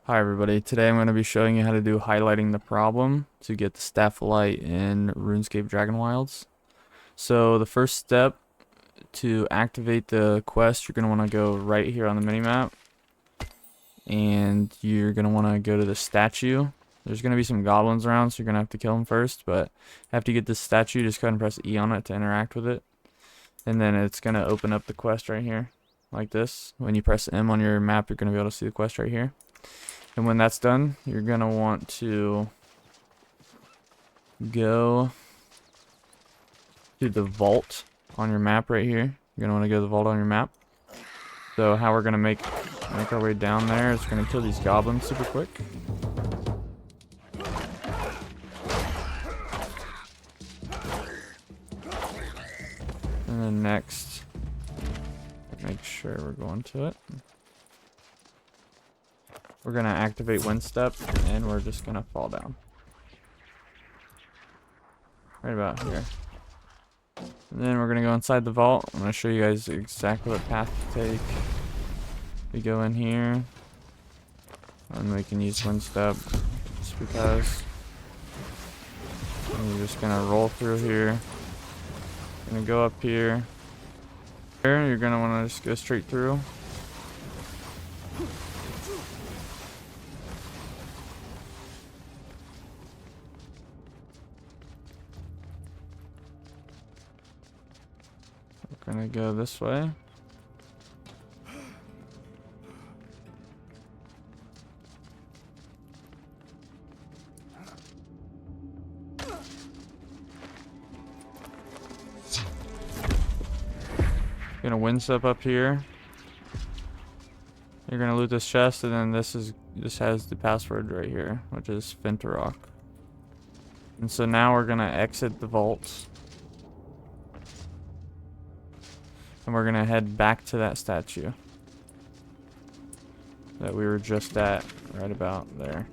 Hi everybody, today I'm going to be showing you how to do highlighting the problem to get the Staff of Light in Runescape Dragonwilds. So the first step to activate the quest, you're going to want to go right here on the minimap. And you're going to want to go to the statue. There's going to be some goblins around, so you're going to have to kill them first. But after you get this statue, just go ahead and press E on it to interact with it. And then it's going to open up the quest right here, like this. When you press M on your map, you're going to be able to see the quest right here. And when that's done, you're going to want to go to the vault on your map right here. You're going to want to go to the vault on your map. So how we're going to make our way down there is we're going to kill these goblins super quick. And then next, make sure we're going to it. We're going to activate wind step, and we're just going to fall down. Right about here. And then we're going to go inside the vault. I'm going to show you guys exactly what path to take. We go in here, and we can use wind step just because. And you're just going to roll through here. Going to go up here. Here, you're going to want to just go straight through. We're gonna go this way. Gonna wind step up here. You're gonna loot this chest, and then this has the password right here, which is Fintarok. And so now we're gonna exit the vault. And we're gonna head back to that statue that we were just at, right about there.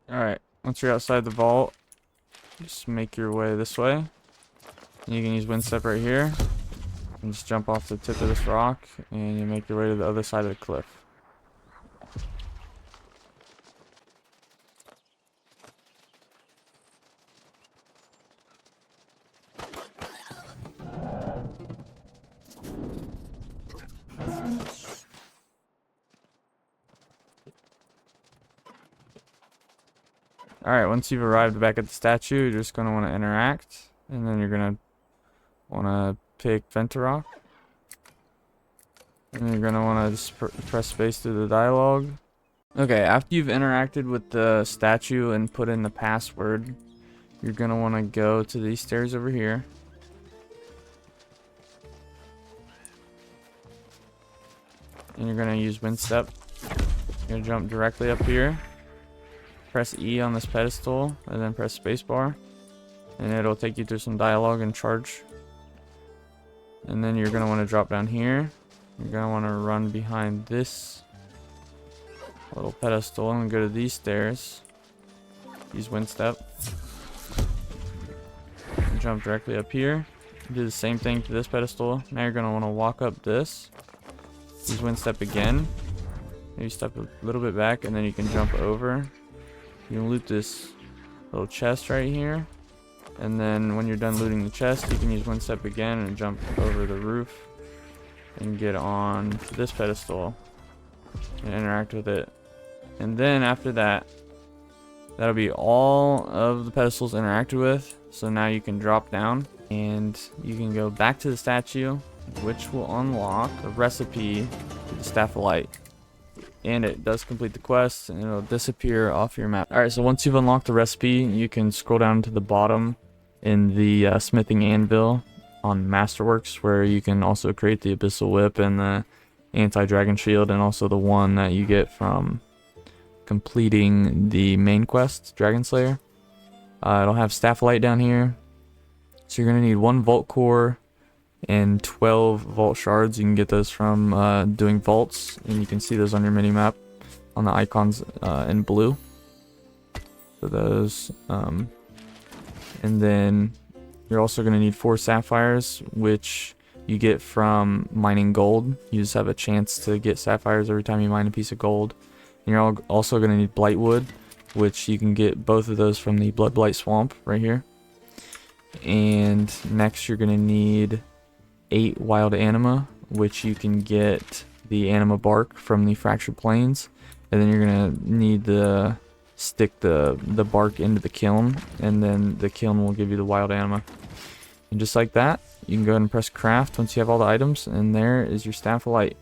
Alright, once you're outside the vault, just make your way this way. And you can use wind step right here. And just jump off the tip of this rock, and you make your way to the other side of the cliff. Alright, once you've arrived back at the statue, you're just going to want to interact, and then you're going to want to pick Fintarok. And you're going to want to just press space through the dialogue. Okay, after you've interacted with the statue and put in the password, you're going to want to go to these stairs over here. And you're going to use wind step. You're going to jump directly up here. Press E on this pedestal, and then press spacebar. And it'll take you through some dialogue and charge. And then you're going to want to drop down here. You're going to want to run behind this little pedestal and go to these stairs. Use wind step. And jump directly up here. Do the same thing to this pedestal. Now you're going to want to walk up this. Use wind step again. Maybe step a little bit back, and then you can jump over. You can loot this little chest right here. And then when you're done looting the chest, you can use wind step again and jump over the roof and get on to this pedestal and interact with it. And then after that, that'll be all of the pedestals interacted with. So now you can drop down and you can go back to the statue, which will unlock a recipe to the Staff of Light. And it does complete the quest, and it'll disappear off your map. Alright, so once you've unlocked the recipe, you can scroll down to the bottom in the smithing anvil on Masterworks, where you can also create the Abyssal Whip and the anti-dragon shield, and also the one that you get from completing the main quest, Dragon Slayer. It'll have Staff of Light down here. So you're going to need 1 Vault Core and 12 Vault Shards. You can get those from doing vaults, and you can see those on your mini-map on the icons in blue. for those. And then you're also going to need 4 sapphires, which you get from mining gold. You just have a chance to get sapphires every time you mine a piece of gold. And you're also going to need blightwood, which you can get both of those from the blood blight swamp right here. And next you're going to need 8 wild anima, which you can get the anima bark from the fractured plains. And then you're going to need to stick the bark into the kiln, and then the kiln will give you the wild anima. And just like that, you can go ahead and press craft once you have all the items, and there is your staff of light.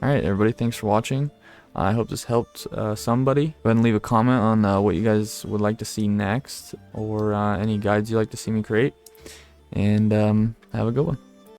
Alright everybody, thanks for watching. I hope this helped somebody. Go ahead and leave a comment on what you guys would like to see next, or any guides you'd like to see me create. And have a good one.